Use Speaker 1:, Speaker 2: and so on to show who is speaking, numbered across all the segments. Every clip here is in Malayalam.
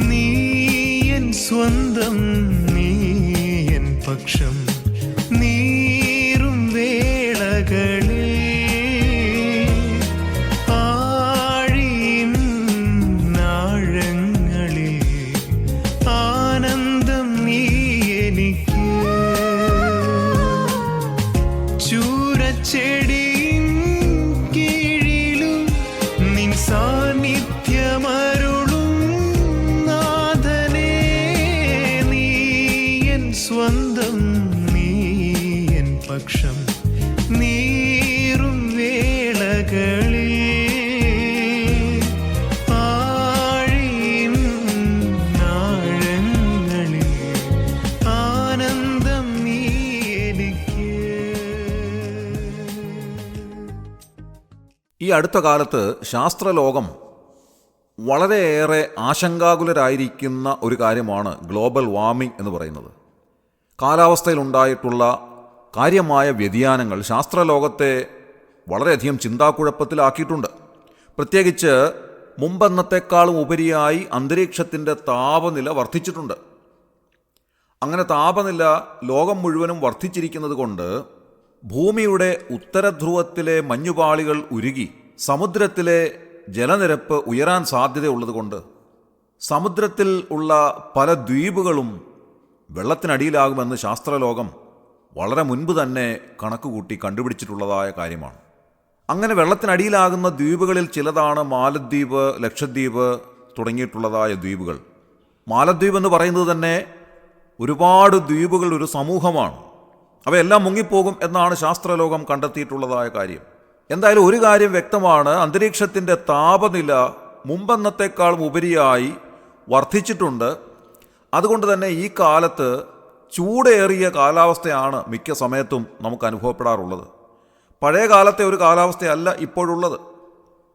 Speaker 1: നീ എൻ സ്വന്തം, നീ എൻ പക്ഷം, നീറും വേളകളിൽ ആഴിയും നാഴങ്ങളിൽ ആനന്ദം നീ എനിക്ക്. ചൂരച്ചെടിയിൻ കീഴിലും നിൻ സാന്നിധ്യമരുളും നാഥനേ. നീ എൻ സ്വന്തം, നീ എൻ പക്ഷം, നീറും വേളകളിൽ ആഴിയും നാഴങ്ങളിൽ ആനന്ദം നീ എനിക്ക്.
Speaker 2: ഈ അടുത്ത കാലത്ത് ശാസ്ത്രലോകം വളരെയേറെ ആശങ്കാകുലരായിരിക്കുന്ന ഒരു കാര്യമാണ് ഗ്ലോബൽ വാർമിംഗ് എന്ന് പറയുന്നത്. കാലാവസ്ഥയിലുണ്ടായിട്ടുള്ള കാര്യമായ വ്യതിയാനങ്ങൾ ശാസ്ത്രലോകത്തെ വളരെയധികം ചിന്താക്കുഴപ്പത്തിലാക്കിയിട്ടുണ്ട്. പ്രത്യേകിച്ച് മുമ്പെന്നത്തെക്കാളും ഉപരിയായി അന്തരീക്ഷത്തിൻ്റെ താപനില വർദ്ധിച്ചിട്ടുണ്ട്. അങ്ങനെ താപനില ലോകം മുഴുവനും വർദ്ധിച്ചിരിക്കുന്നത് കൊണ്ട് ഭൂമിയുടെ ഉത്തരധ്രുവത്തിലെ മഞ്ഞുപാളികൾ ഉരുകി സമുദ്രത്തിലെ ജലനിരപ്പ് ഉയരാൻ സാധ്യതയുള്ളതുകൊണ്ട് സമുദ്രത്തിൽ ഉള്ള പല ദ്വീപുകളും വെള്ളത്തിനടിയിലാകുമെന്ന് ശാസ്ത്രലോകം വളരെ മുൻപ് തന്നെ കണക്കുകൂട്ടി കണ്ടുപിടിച്ചിട്ടുള്ളതായ കാര്യമാണ്. അങ്ങനെ വെള്ളത്തിനടിയിലാകുന്ന ദ്വീപുകളിൽ ചിലതാണ് മാലദ്വീപ്, ലക്ഷദ്വീപ് തുടങ്ങിയിട്ടുള്ളതായ ദ്വീപുകൾ. മാലദ്വീപ് എന്ന് പറയുന്നത് തന്നെ ഒരുപാട് ദ്വീപുകൾ ഒരു സമൂഹമാണ്. അവയെല്ലാം മുങ്ങിപ്പോകും എന്നാണ് ശാസ്ത്രലോകം കണ്ടെത്തിയിട്ടുള്ളതായ കാര്യം. എന്തായാലും ഒരു കാര്യം വ്യക്തമാണ്, അന്തരീക്ഷത്തിൻ്റെ താപനില മുമ്പെന്നത്തെക്കാളും ഉപരിയായി വർദ്ധിച്ചിട്ടുണ്ട്. അതുകൊണ്ട് തന്നെ ഈ കാലത്ത് ചൂടേറിയ കാലാവസ്ഥയാണ് മിക്ക സമയത്തും നമുക്ക് അനുഭവപ്പെടാറുള്ളത്. പഴയ കാലത്തെ ഒരു കാലാവസ്ഥയല്ല ഇപ്പോഴുള്ളത്.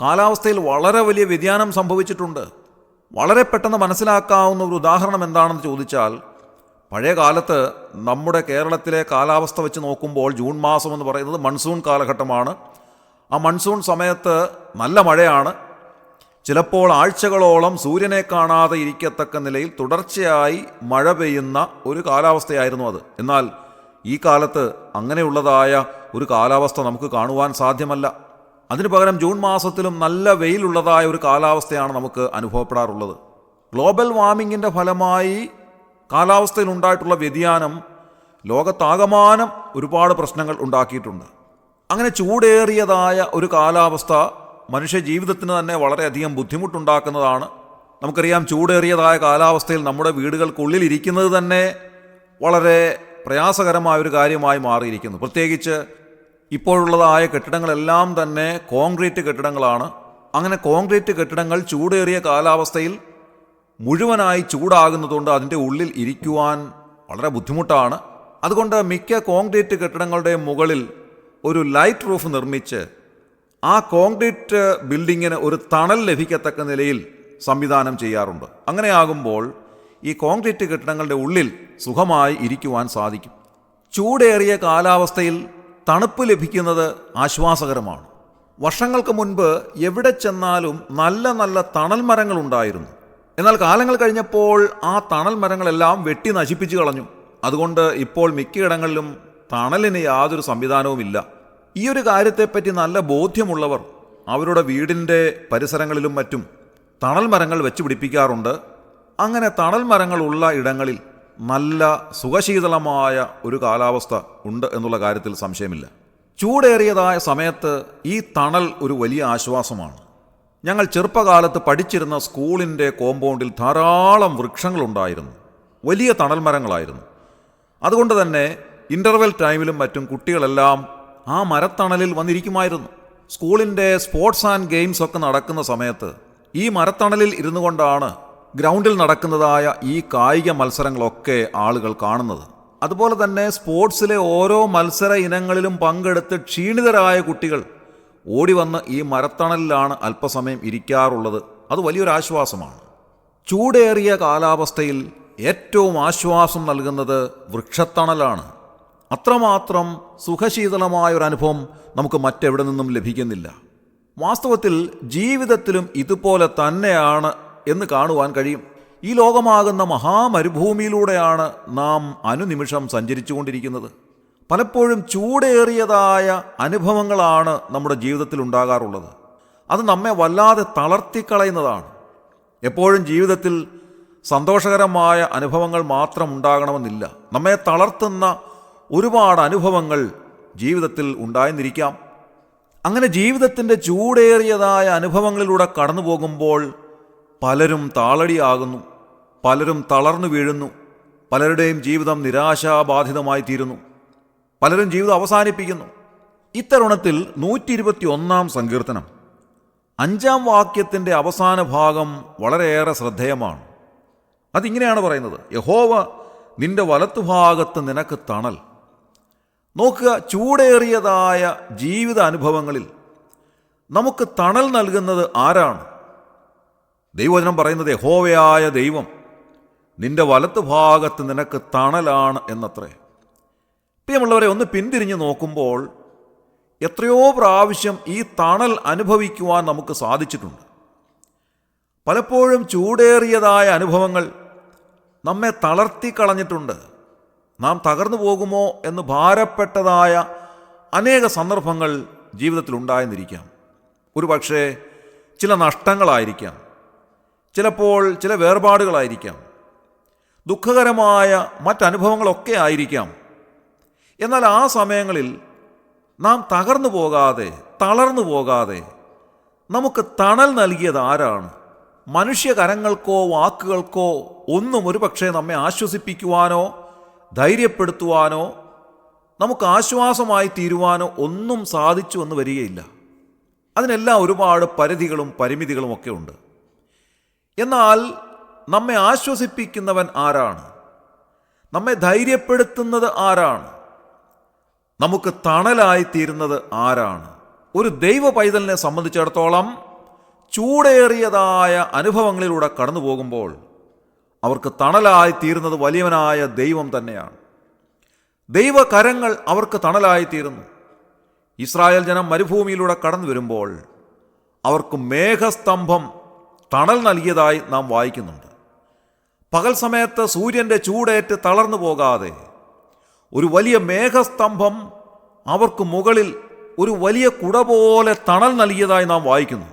Speaker 2: കാലാവസ്ഥയിൽ വളരെ വലിയ വ്യതിയാനം സംഭവിച്ചിട്ടുണ്ട്. വളരെ പെട്ടെന്ന് മനസ്സിലാക്കാവുന്ന ഒരു ഉദാഹരണം എന്താണെന്ന് ചോദിച്ചാൽ, പഴയ കാലത്ത് നമ്മുടെ കേരളത്തിലെ കാലാവസ്ഥ വെച്ച് നോക്കുമ്പോൾ ജൂൺ മാസം എന്ന് പറയുന്നത് മൺസൂൺ കാലഘട്ടമാണ്. ആ മൺസൂൺ സമയത്ത് നല്ല മഴയാണ്. ചിലപ്പോൾ ആഴ്ചകളോളം സൂര്യനെ കാണാതെ ഇരിക്കത്തക്ക നിലയിൽ തുടർച്ചയായി മഴ പെയ്യുന്ന ഒരു കാലാവസ്ഥയായിരുന്നു അത്. എന്നാൽ ഈ കാലത്ത് അങ്ങനെയുള്ളതായ ഒരു കാലാവസ്ഥ നമുക്ക് കാണുവാൻ സാധ്യമല്ല. അതിനു പകരം ജൂൺ മാസത്തിലും നല്ല വെയിലുള്ളതായ ഒരു കാലാവസ്ഥയാണ് നമുക്ക് അനുഭവപ്പെടാറുള്ളത്. ഗ്ലോബൽ വാർമിങ്ങിൻ്റെ ഫലമായി കാലാവസ്ഥയിൽ ഉണ്ടായിട്ടുള്ള വ്യതിയാനം ലോകത്താകമാനം ഒരുപാട് പ്രശ്നങ്ങൾ ഉണ്ടാക്കിയിട്ടുണ്ട്. അങ്ങനെ ചൂടേറിയതായ ഒരു കാലാവസ്ഥ മനുഷ്യ ജീവിതത്തിന് തന്നെ വളരെയധികം ബുദ്ധിമുട്ടുണ്ടാക്കുന്നതാണ്. നമുക്കറിയാം, ചൂടേറിയതായ കാലാവസ്ഥയിൽ നമ്മുടെ വീടുകൾക്കുള്ളിൽ ഇരിക്കുന്നത് തന്നെ വളരെ പ്രയാസകരമായൊരു കാര്യമായി മാറിയിരിക്കുന്നു. പ്രത്യേകിച്ച് ഇപ്പോഴുള്ളതായ കെട്ടിടങ്ങളെല്ലാം തന്നെ കോൺക്രീറ്റ് കെട്ടിടങ്ങളാണ്. അങ്ങനെ കോൺക്രീറ്റ് കെട്ടിടങ്ങൾ ചൂടേറിയ കാലാവസ്ഥയിൽ മുഴുവനായി ചൂടാകുന്നതുകൊണ്ട് അതിൻ്റെ ഉള്ളിൽ ഇരിക്കുവാൻ വളരെ ബുദ്ധിമുട്ടാണ്. അതുകൊണ്ട് മിക്ക കോൺക്രീറ്റ് കെട്ടിടങ്ങളുടെ മുകളിൽ ഒരു ലൈറ്റ് റൂഫ് നിർമ്മിച്ച് ആ കോൺക്രീറ്റ് ബിൽഡിങ്ങിന് ഒരു തണൽ ലഭിക്കത്തക്ക നിലയിൽ സംവിധാനം ചെയ്യാറുണ്ട്. അങ്ങനെയാകുമ്പോൾ ഈ കോൺക്രീറ്റ് കെട്ടിടങ്ങളുടെ ഉള്ളിൽ സുഖമായി ഇരിക്കുവാൻ സാധിക്കും. ചൂടേറിയ കാലാവസ്ഥയിൽ തണുപ്പ് ലഭിക്കുന്നത് ആശ്വാസകരമാണ്. വർഷങ്ങൾക്ക് മുൻപ് എവിടെ ചെന്നാലും നല്ല നല്ല തണൽ മരങ്ങളുണ്ടായിരുന്നു. എന്നാൽ കാലങ്ങൾ കഴിഞ്ഞപ്പോൾ ആ തണൽ മരങ്ങളെല്ലാം വെട്ടി നശിപ്പിച്ചു കളഞ്ഞു. അതുകൊണ്ട് ഇപ്പോൾ മിക്കയിടങ്ങളിലും തണലിന് യാതൊരു സംവിധാനവുമില്ല. ഈ ഒരു കാര്യത്തെപ്പറ്റി നല്ല ബോധ്യമുള്ളവർ അവരുടെ വീടിൻ്റെ പരിസരങ്ങളിലും മറ്റും തണൽ മരങ്ങൾ വെച്ച് പിടിപ്പിക്കാറുണ്ട്. അങ്ങനെ തണൽ മരങ്ങളുള്ള ഇടങ്ങളിൽ നല്ല സുഖശീതളമായ ഒരു കാലാവസ്ഥ ഉണ്ട് എന്നുള്ള കാര്യത്തിൽ സംശയമില്ല. ചൂടേറിയതായ സമയത്ത് ഈ തണൽ ഒരു വലിയ ആശ്വാസമാണ്. ഞങ്ങൾ ചെറുപ്പകാലത്ത് പഠിച്ചിരുന്ന സ്കൂളിൻ്റെ കോമ്പൗണ്ടിൽ ധാരാളം വൃക്ഷങ്ങളുണ്ടായിരുന്നു. വലിയ തണൽ മരങ്ങളായിരുന്നു. അതുകൊണ്ട് തന്നെ ഇൻ്റർവെൽ ടൈമിലും മറ്റും കുട്ടികളെല്ലാം ആ മരത്തണലിൽ വന്നിരിക്കുമായിരുന്നു. സ്കൂളിൻ്റെ സ്പോർട്സ് ആൻഡ് ഗെയിംസ് ഒക്കെ നടക്കുന്ന സമയത്ത് ഈ മരത്തണലിൽ ഇരുന്നു കൊണ്ടാണ് ഗ്രൗണ്ടിൽ നടക്കുന്നതായ ഈ കായിക മത്സരങ്ങളൊക്കെ ആളുകൾ കാണുന്നത്. അതുപോലെ തന്നെ സ്പോർട്സിലെ ഓരോ മത്സര ഇനങ്ങളിലും പങ്കെടുത്ത് ക്ഷീണിതരായ കുട്ടികൾ ഓടി വന്ന് ഈ മരത്തണലിലാണ് അല്പസമയം ഇരിക്കാറുള്ളത്. അത് വലിയൊരു ആശ്വാസമാണ്. ചൂടേറിയ കാലാവസ്ഥയിൽ ഏറ്റവും ആശ്വാസം നൽകുന്നത് വൃക്ഷത്തണലാണ്. അത്രമാത്രം സുഖശീതളമായൊരനുഭവം നമുക്ക് മറ്റെവിടെ നിന്നും ലഭിക്കുന്നില്ല. വാസ്തവത്തിൽ ജീവിതത്തിലും ഇതുപോലെ തന്നെയാണ് എന്ന് കാണുവാൻ കഴിയും. ഈ ലോകമാകുന്ന മഹാമരുഭൂമിയിലൂടെയാണ് നാം അനുനിമിഷം സഞ്ചരിച്ചുകൊണ്ടിരിക്കുന്നത്. പലപ്പോഴും ചൂടേറിയതായ അനുഭവങ്ങളാണ് നമ്മുടെ ജീവിതത്തിൽ ഉണ്ടാകാറുള്ളത്. അത് നമ്മെ വല്ലാതെ തളർത്തിക്കളയുന്നതാണ്. എപ്പോഴും ജീവിതത്തിൽ സന്തോഷകരമായ അനുഭവങ്ങൾ മാത്രം ഉണ്ടാകണമെന്നില്ല. നമ്മെ തളർത്തുന്ന ഒരുപാട് അനുഭവങ്ങൾ ജീവിതത്തിൽ ഉണ്ടായെന്നിരിക്കാം. അങ്ങനെ ജീവിതത്തിൻ്റെ ചൂടേറിയതായ അനുഭവങ്ങളിലൂടെ കടന്നു പോകുമ്പോൾ പലരും താളടിയാകുന്നു, പലരും തളർന്നു വീഴുന്നു, പലരുടെയും ജീവിതം നിരാശാബാധിതമായി തീരുന്നു, പലരും ജീവിതം അവസാനിപ്പിക്കുന്നു. ഇത്തരുണത്തിൽ 121 സങ്കീർത്തനം 5 വാക്യത്തിൻ്റെ അവസാന ഭാഗം വളരെയേറെ ശ്രദ്ധേയമാണ്. അതിങ്ങനെയാണ് പറയുന്നത്: യഹോവ നിന്റെ വലത്തുഭാഗത്ത് നിനക്ക് തണൽ. നോക്കുക, ചൂടേറിയതായ ജീവിത അനുഭവങ്ങളിൽ നമുക്ക് തണൽ നൽകുന്നത് ആരാണ്? ദൈവവചനം പറയുന്നത് യഹോവയായ ദൈവം നിന്റെ വലത്തുഭാഗത്ത് നിനക്ക് തണലാണ് എന്നത്രേ. പ്രിയമുള്ളവരെ, ഒന്ന് പിന്തിരിഞ്ഞ് നോക്കുമ്പോൾ എത്രയോ പ്രാവശ്യം ഈ തണൽ അനുഭവിക്കുവാൻ നമുക്ക് സാധിച്ചിട്ടുണ്ട്. പലപ്പോഴും ചൂടേറിയതായ അനുഭവങ്ങൾ നമ്മെ തളർത്തിക്കളഞ്ഞിട്ടുണ്ട്. നാം തകർന്നു പോകുമോ എന്ന് ഭാരപ്പെട്ടതായ അനേക സന്ദർഭങ്ങൾ ജീവിതത്തിൽ ഉണ്ടായെന്നിരിക്കാം. ഒരു പക്ഷേ ചില നഷ്ടങ്ങളായിരിക്കാം, ചിലപ്പോൾ ചില വേർപാടുകളായിരിക്കാം, ദുഃഖകരമായ മറ്റനുഭവങ്ങളൊക്കെ ആയിരിക്കാം. എന്നാൽ ആ സമയങ്ങളിൽ നാം തകർന്നു പോകാതെ, തളർന്നു പോകാതെ നമുക്ക് തണൽ നൽകിയത് ആരാണ്? മനുഷ്യകരങ്ങൾക്കോ വാക്കുകൾക്കോ ഒന്നും ഒരുപക്ഷെ നമ്മെ ആശ്വസിപ്പിക്കുവാനോ ധൈര്യപ്പെടുത്തുവാനോ നമുക്ക് ആശ്വാസമായി തീരുവാനോ ഒന്നും സാധിച്ചു എന്ന് വരികയില്ല. അതിനെല്ലാം ഒരുപാട് പരിധികളും പരിമിതികളും ഒക്കെ ഉണ്ട്. എന്നാൽ നമ്മെ ആശ്വസിപ്പിക്കുന്നവൻ ആരാണ്? നമ്മെ ധൈര്യപ്പെടുത്തുന്നത് ആരാണ്? നമുക്ക് തണലായിത്തീരുന്നത് ആരാണ്? ഒരു ദൈവ പൈതലിനെ സംബന്ധിച്ചിടത്തോളം ചൂടേറിയതായ അനുഭവങ്ങളിലൂടെ കടന്നു പോകുമ്പോൾ അവർക്ക് തണലായിത്തീരുന്നത് വലിയവനായ ദൈവം തന്നെയാണ്. ദൈവകരങ്ങൾ അവർക്ക് തണലായിത്തീരുന്നു. ഇസ്രായേൽ ജനം മരുഭൂമിയിലൂടെ കടന്നു വരുമ്പോൾ അവർക്ക് മേഘസ്തംഭം തണൽ നൽകിയതായി നാം വായിക്കുന്നുണ്ട്. പകൽ സമയത്ത് സൂര്യൻ്റെ ചൂടേറ്റ് തളർന്നു പോകാതെ ഒരു വലിയ മേഘസ്തംഭം അവർക്ക് മുകളിൽ ഒരു വലിയ കുട പോലെ തണൽ നൽകിയതായി നാം വായിക്കുന്നു.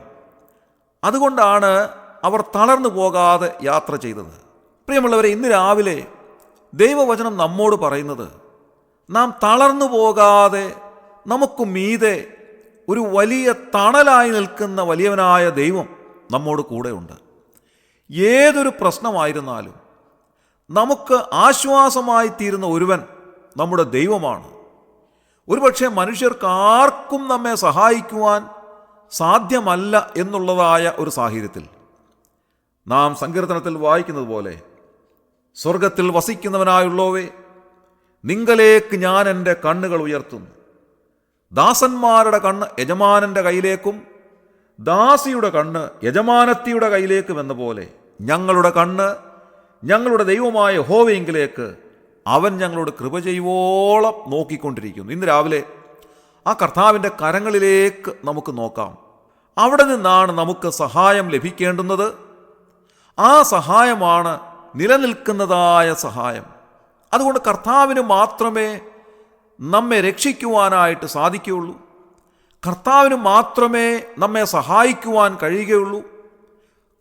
Speaker 2: അതുകൊണ്ടാണ് അവർ തളർന്നു പോകാതെ യാത്ര ചെയ്തത്. പ്രിയമുള്ളവരെ, ഇന്ന് രാവിലെ ദൈവവചനം നമ്മോട് പറയുന്നത് നാം തളർന്നു പോകാതെ നമുക്ക് മീതെ ഒരു വലിയ തണലായി നിൽക്കുന്ന വലിയവനായ ദൈവം നമ്മോട് കൂടെയുണ്ട്. ഏതൊരു പ്രശ്നമായിരുന്നാലും നമുക്ക് ആശ്വാസമായി തീരുന്ന ഒരുവൻ നമ്മുടെ ദൈവമാണ്. ഒരുപക്ഷെ മനുഷ്യർക്ക് ആർക്കും നമ്മെ സഹായിക്കുവാൻ സാധ്യമല്ല എന്നുള്ളതായ ഒരു സാഹചര്യത്തിൽ നാം സങ്കീർത്തനത്തിൽ വായിക്കുന്നത് പോലെ, സ്വർഗത്തിൽ വസിക്കുന്നവനായുള്ളവേ, നിങ്കലേക്ക് ഞാൻ എൻ്റെ കണ്ണുകൾ ഉയർത്തുന്നു. ദാസന്മാരുടെ കണ്ണ് യജമാനൻ്റെ കയ്യിലേക്കും ദാസിയുടെ കണ്ണ് യജമാനത്തിയുടെ കയ്യിലേക്കും എന്ന പോലെ ഞങ്ങളുടെ കണ്ണ് ഞങ്ങളുടെ ദൈവമായ യഹോവയെങ്കിലേക്ക് അവൻ ഞങ്ങളോട് കൃപ ചെയ്യുവോളം നോക്കിക്കൊണ്ടിരിക്കുന്നു. ഇന്ന് രാവിലെ ആ കർത്താവിൻ്റെ കരങ്ങളിലേക്ക് നമുക്ക് നോക്കാം. അവിടെ നിന്നാണ് നമുക്ക് സഹായം ലഭിക്കേണ്ടുന്നത്. ആ സഹായമാണ് നിലനിൽക്കുന്നതായ സഹായം. അതുകൊണ്ട് കർത്താവിന് മാത്രമേ നമ്മെ രക്ഷിക്കുവാനായിട്ട് സാധിക്കുകയുള്ളൂ. കർത്താവിന് മാത്രമേ നമ്മെ സഹായിക്കുവാൻ കഴിയുകയുള്ളൂ.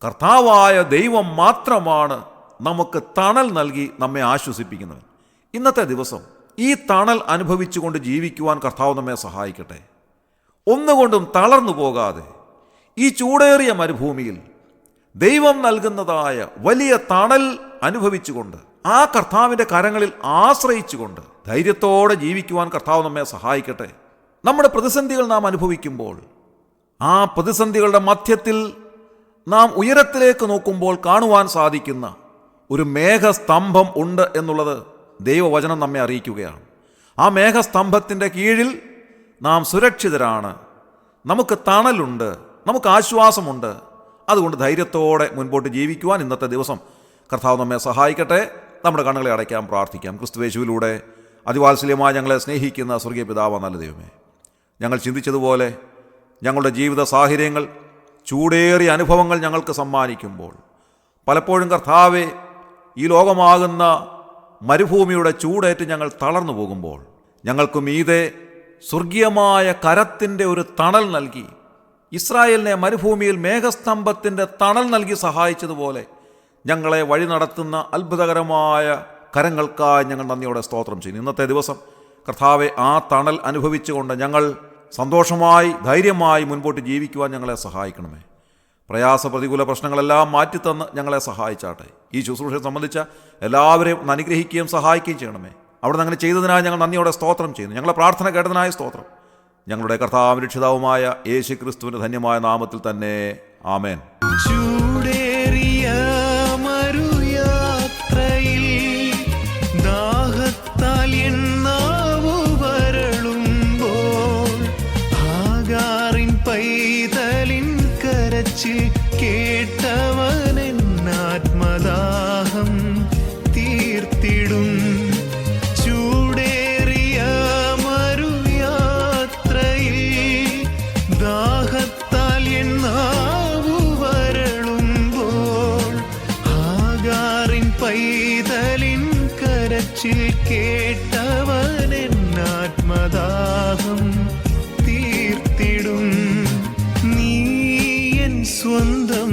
Speaker 2: കർത്താവായ ദൈവം മാത്രമാണ് നമുക്ക് തണൽ നൽകി നമ്മെ ആശ്വസിപ്പിക്കുന്നവൻ. ഇന്നത്തെ ദിവസം ഈ തണൽ അനുഭവിച്ചുകൊണ്ട് ജീവിക്കുവാൻ കർത്താവ് നമ്മെ സഹായിക്കട്ടെ. ഒന്നുകൊണ്ടും തളർന്നു പോകാതെ ഈ ചൂടേറിയ മരുഭൂമിയിൽ ദൈവം നൽകുന്നതായ വലിയ തണൽ അനുഭവിച്ചുകൊണ്ട് ആ കർത്താവിൻ്റെ കരങ്ങളിൽ ആശ്രയിച്ചുകൊണ്ട് ധൈര്യത്തോടെ ജീവിക്കുവാൻ കർത്താവ് നമ്മെ സഹായിക്കട്ടെ. നമ്മുടെ പ്രതിസന്ധികൾ നാം അനുഭവിക്കുമ്പോൾ ആ പ്രതിസന്ധികളുടെ മധ്യത്തിൽ നാം ഉയരത്തിലേക്ക് നോക്കുമ്പോൾ കാണുവാൻ സാധിക്കുന്ന ഒരു മേഘസ്തംഭം ഉണ്ട് എന്നുള്ളത് ദൈവവചനം നമ്മെ അറിയിക്കുകയാണ്. ആ മേഘസ്തംഭത്തിൻ്റെ കീഴിൽ നാം സുരക്ഷിതരാണ്. നമുക്ക് തണലുണ്ട്, നമുക്ക് ആശ്വാസമുണ്ട്. അതുകൊണ്ട് ധൈര്യത്തോടെ മുൻപോട്ട് ജീവിക്കുവാൻ ഇന്നത്തെ ദിവസം കർത്താവ് നമ്മെ സഹായിക്കട്ടെ. നമ്മുടെ കണ്ണുകളെ അടയ്ക്കാം, പ്രാർത്ഥിക്കാം. ക്രിസ്തുയേശുവിലൂടെ അതിവാത്സല്യമായി ഞങ്ങളെ സ്നേഹിക്കുന്ന സ്വർഗീയ പിതാവ്, നല്ല ദൈവമേ, ഞങ്ങൾ ചിന്തിച്ചതുപോലെ ഞങ്ങളുടെ ജീവിത സാഹചര്യങ്ങൾ ചൂടേറിയ അനുഭവങ്ങൾ ഞങ്ങൾക്ക് സമ്മാനിക്കുമ്പോൾ പലപ്പോഴും കർത്താവെ, ഈ ലോകമാകുന്ന മരുഭൂമിയുടെ ചൂടേറ്റ് ഞങ്ങൾ തളർന്നു പോകുമ്പോൾ ഞങ്ങൾക്ക് മീതെ സ്വർഗീയമായ കരത്തിൻ്റെ ഒരു തണൽ നൽകി, ഇസ്രായേലിനെ മരുഭൂമിയിൽ മേഘസ്തംഭത്തിൻ്റെ തണൽ നൽകി സഹായിച്ചതുപോലെ ഞങ്ങളെ വഴി നടത്തുന്ന അത്ഭുതകരമായ കരങ്ങൾക്കായി ഞങ്ങൾ നന്ദിയോടെ സ്തോത്രം ചെയ്യുന്നു. ഇന്നത്തെ ദിവസം കർത്താവെ, ആ തണൽ അനുഭവിച്ചുകൊണ്ട് ഞങ്ങൾ സന്തോഷമായി ധൈര്യമായി മുൻപോട്ട് ജീവിക്കുവാൻ ഞങ്ങളെ സഹായിക്കണമേ. പ്രയാസ പ്രതികൂല പ്രശ്നങ്ങളെല്ലാം മാറ്റിത്തന്ന് ഞങ്ങളെ സഹായിച്ചാട്ടെ. ഈ ശുശ്രൂഷയെ സംബന്ധിച്ച എല്ലാവരെയും ഒന്ന് അനുഗ്രഹിക്കുകയും സഹായിക്കുകയും ചെയ്യണമേ. അവിടെ അങ്ങനെ ചെയ്തതിനായി ഞങ്ങൾ നന്ദിയോടെ സ്തോത്രം ചെയ്യുന്നു. ഞങ്ങളെ പ്രാർത്ഥന കേട്ടതിനായി സ്തോത്രം. ഞങ്ങളുടെ കർത്താവും രക്ഷിതാവുമായ യേശു ക്രിസ്തുവിൻ്റെ ധന്യമായ നാമത്തിൽ തന്നെ ആമേൻ.
Speaker 1: ചൂടേറിയ മരുയാത്രയിൽ ദാഹത്താൽ എണ്ണാവു വരളുമ്പോൾ ഹാഗാറിൻ പൈതലിൻ കരച്ചിൽ കേട്ടവനെന്നാത്മദാഹം തീർത്തിടും. ചൂടേറിയ മരുയാത്രയിൽ ദാഹത്താൽ എണ്ണാവു വരളുമ്പോൾ ഹാഗാറിൻ പൈതലിൻ കരച്ചിൽ കേട്ടവനെന്നാത്മദാഹം തീർത്തിടും. നീ എൻ സ്വന്തം